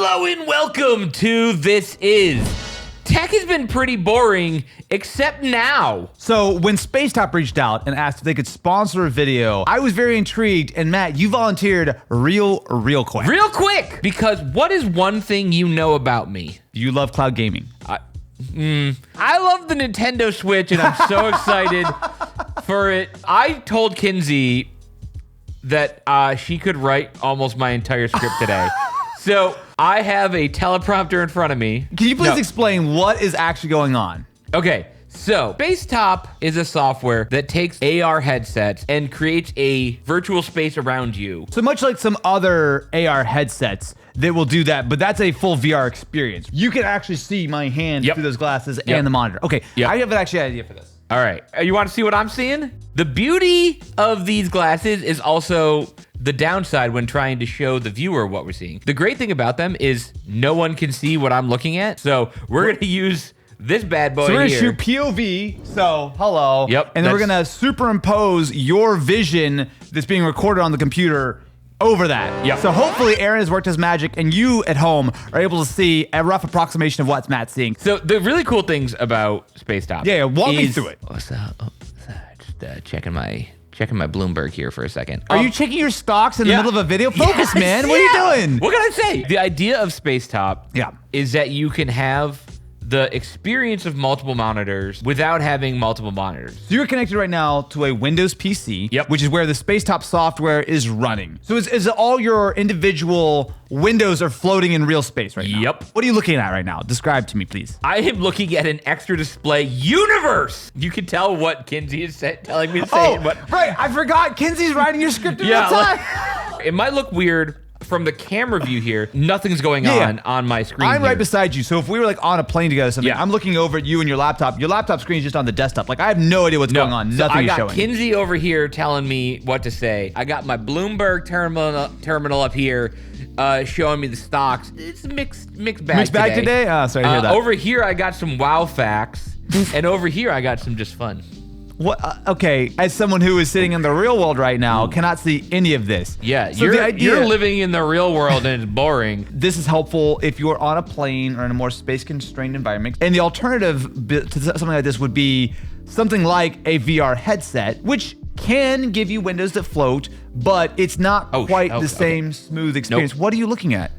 Hello and welcome to This Is. Tech has been pretty boring, except now. So when Spacetop reached out and asked if they could sponsor a video, I was very intrigued, and Matt, you volunteered real quick. Real quick, because what is one thing you know about me? You love cloud gaming. I love the Nintendo Switch, and I'm so excited for it. I told Kinsey that she could write almost my entire script today. So I have a teleprompter in front of me. Can you please explain what is actually going on? Okay, so Spacetop is a software that takes AR headsets and creates a virtual space around you. So much like some other AR headsets that will do that, but that's a full VR experience. You can actually see my hand through those glasses and the monitor. Okay, I have actually an idea for this. All right, you want to see what I'm seeing? The beauty of these glasses is also the downside when trying to show the viewer what we're seeing. The great thing about them is no one can see what I'm looking at. So we're gonna use this bad boy here. So we're gonna shoot POV, so hello. Yep. And then we're gonna superimpose your vision that's being recorded on the computer over that. Yep. So hopefully Aaron has worked his magic and you at home are able to see a rough approximation of what Matt's seeing. So the really cool things about Spacetop. Yeah, walk me through it. What's up? Just checking my Bloomberg here for a second. Are you checking your stocks in the middle of a video? Focus, man. What are you doing? What can I say? The idea of Spacetop is that you can have the experience of multiple monitors without having multiple monitors. So you're connected right now to a Windows PC, which is where the Spacetop software is running. So is all your individual windows are floating in real space right now? Yep. What are you looking at right now? Describe to me, please. I am looking at an extra display universe. You can tell what Kinsey is telling me to say. Right. I forgot. Kinsey's writing your script in real time. It might look weird from the camera view here. Nothing's going on my screen. I'm right beside you. So if we were like on a plane together or something, I'm looking over at you and your laptop. Your laptop screen is just on the desktop. Like I have no idea what's going on. Nothing is showing. I got Kinsey over here telling me what to say. I got my Bloomberg terminal up here showing me the stocks. It's a mixed bag Mixed bag today? Oh, sorry to hear that. Over here, I got some wow facts. And over here, I got some just fun. What? Okay, as someone who is sitting in the real world right now, cannot see any of this. Yeah, so you're living in the real world and it's boring. This is helpful if you're on a plane or in a more space-constrained environment. And the alternative to something like this would be something like a VR headset, which can give you windows that float, but it's not quite the same smooth experience. What are you looking at?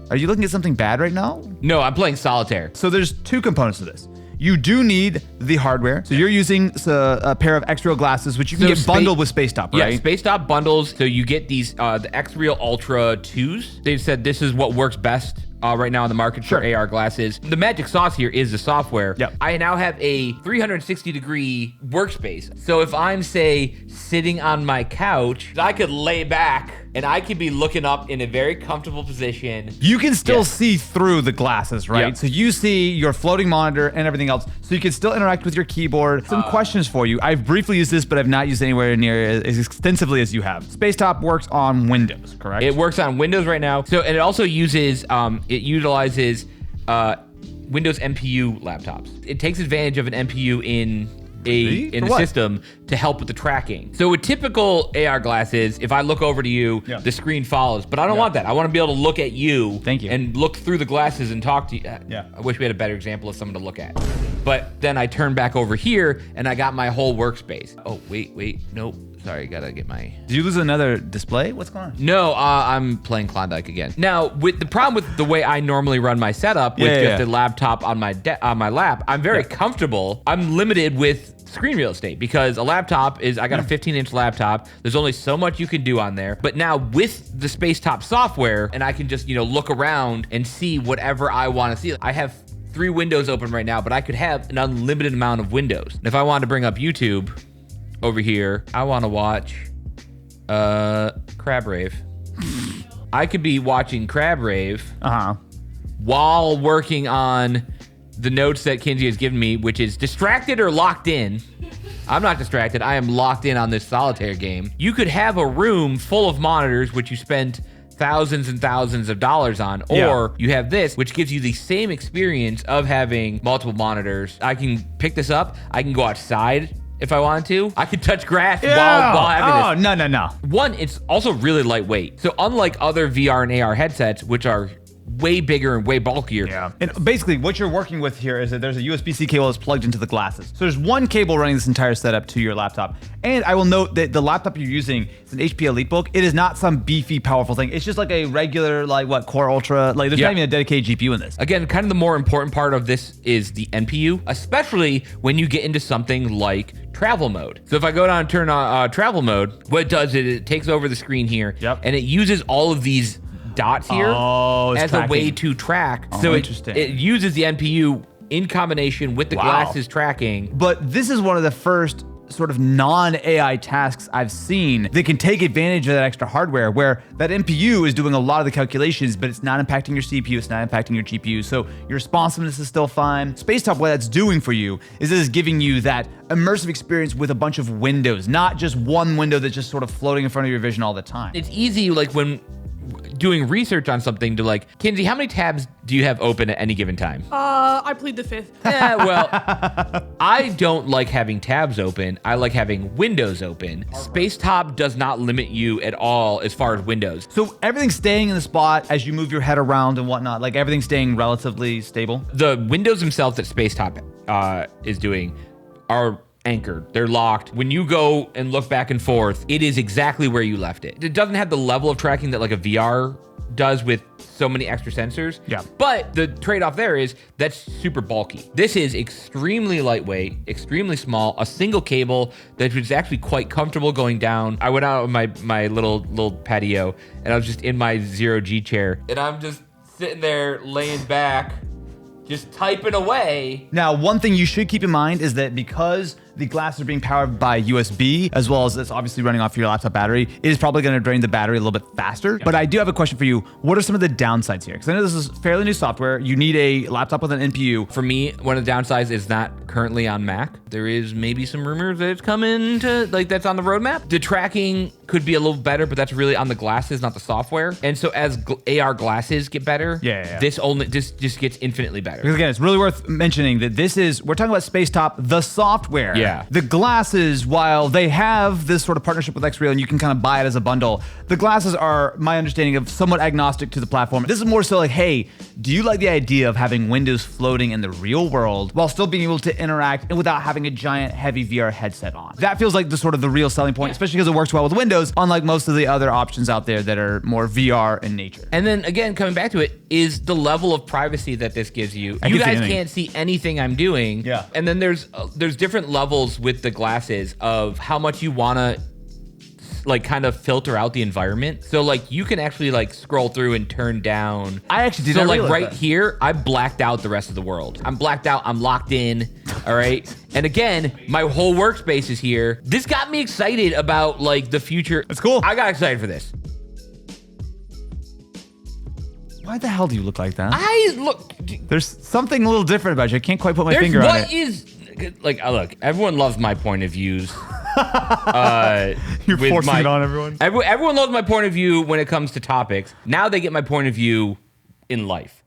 Are you looking at something bad right now? No, I'm playing solitaire. So there's two components to this. You do need the hardware. So you're using a pair of X-Real glasses, which you can get bundled with Spacetop, right? Yeah, Spacetop bundles. So you get these, the X-Real Ultra 2s. They've said this is what works best right now on the market for AR glasses. The magic sauce here is the software. Yep. I now have a 360-degree workspace. So if I'm, say, sitting on my couch, I could lay back and I could be looking up in a very comfortable position. You can still see through the glasses, right? Yep. So you see your floating monitor and everything else. So you can still interact with your keyboard. Some questions for you. I've briefly used this, but I've not used it anywhere near as extensively as you have. Spacetop works on Windows, correct? It works on Windows right now. So, and it also utilizes Windows NPU laptops. It takes advantage of an NPU in the system to help with the tracking. So with typical AR glasses, if I look over to you, the screen follows. But I don't want that. I want to be able to look at you. Thank you. And look through the glasses and talk to you. I wish we had a better example of someone to look at. But then I turn back over here and I got my whole workspace. Oh, wait, nope. Sorry, gotta get my... Did you lose another display? What's going on? No, I'm playing Klondike again. Now, with the problem with the way I normally run my setup with just a laptop on my lap, I'm very comfortable. I'm limited with screen real estate because a laptop is, I got a 15-inch laptop. There's only so much you can do on there. But now with the Spacetop software, and I can just, look around and see whatever I want to see. I have 3 windows open right now, but I could have an unlimited amount of windows. And if I wanted to bring up YouTube over here, I want to watch Crab Rave. I could be watching Crab Rave while working on the notes that Kinsey has given me, which is distracted or locked in. I'm not distracted. I am locked in on this solitaire game. You could have a room full of monitors, which you spend thousands and thousands of dollars on, or you have this, which gives you the same experience of having multiple monitors. I can pick this up. I can go outside if I wanted to. I could touch grass while having this. No. One, it's also really lightweight. So unlike other VR and AR headsets, which are way bigger and way bulkier. Yeah. And basically, what you're working with here is that there's a USB-C cable that's plugged into the glasses. So there's one cable running this entire setup to your laptop. And I will note that the laptop you're using is an HP EliteBook. It is not some beefy, powerful thing. It's just like a regular, Core Ultra. Like, there's not even a dedicated GPU in this. Again, kind of the more important part of this is the NPU, especially when you get into something like travel mode. So if I go down and turn on travel mode, what it does is it takes over the screen here, and it uses all of these dots here as a way to track. So it uses the NPU in combination with the glasses tracking. But this is one of the first sort of non-AI tasks I've seen that can take advantage of that extra hardware, where that NPU is doing a lot of the calculations, but it's not impacting your CPU, it's not impacting your GPU, so your responsiveness is still fine. Spacetop, what that's doing for you is it is giving you that immersive experience with a bunch of windows, not just one window that's just sort of floating in front of your vision all the time. It's easy, like when doing research on something, to like, Kinsey, how many tabs do you have open at any given time? I plead the fifth. Yeah, well, I don't like having tabs open. I like having windows open. Spacetop does not limit you at all as far as windows. So everything's staying in the spot as you move your head around and whatnot, like everything's staying relatively stable? The windows themselves that Spacetop is doing are anchored. They're locked. When you go and look back and forth, it is exactly where you left it. It doesn't have the level of tracking that like a VR does with so many extra sensors. Yeah. But the trade-off there is that's super bulky. This is extremely lightweight, extremely small, a single cable that was actually quite comfortable going down. I went out on my little patio and I was just in my zero-G chair and I'm just sitting there laying back, just typing away. Now, one thing you should keep in mind is that because the glasses are being powered by USB, as well as it's obviously running off your laptop battery, it is probably going to drain the battery a little bit faster. But I do have a question for you. What are some of the downsides here? Because I know this is fairly new software. You need a laptop with an NPU. For me, one of the downsides is not currently on Mac. There is maybe some rumors that it's coming to, like, that's on the roadmap. The tracking could be a little better, but that's really on the glasses, not the software. And so as AR glasses get better, this just gets infinitely better. Because again, it's really worth mentioning that we're talking about Spacetop, the software. Yeah. The glasses, while they have this sort of partnership with X-Real and you can kind of buy it as a bundle, the glasses are, my understanding, of somewhat agnostic to the platform. This is more so like, hey, do you like the idea of having windows floating in the real world while still being able to interact and without having a giant heavy VR headset on? That feels like the real selling point, especially because it works well with Windows, unlike most of the other options out there that are more VR in nature. And then again, coming back to it, is the level of privacy that this gives you. You guys can't see anything I'm doing. Yeah. And then there's different levels with the glasses of how much you want to like kind of filter out the environment. So like you can actually like scroll through and turn down. I actually did so not like realize right that. Here, I blacked out the rest of the world. I'm blacked out. I'm locked in. All right. And again, my whole workspace is here. This got me excited about like the future. That's cool. I got excited for this. Why the hell do you look like that? Look. There's something a little different about you. I can't quite put my finger on it. What is like? Look, everyone loves my point of views. You're forcing it on everyone. Everyone loves my point of view when it comes to topics. Now they get my point of view in life.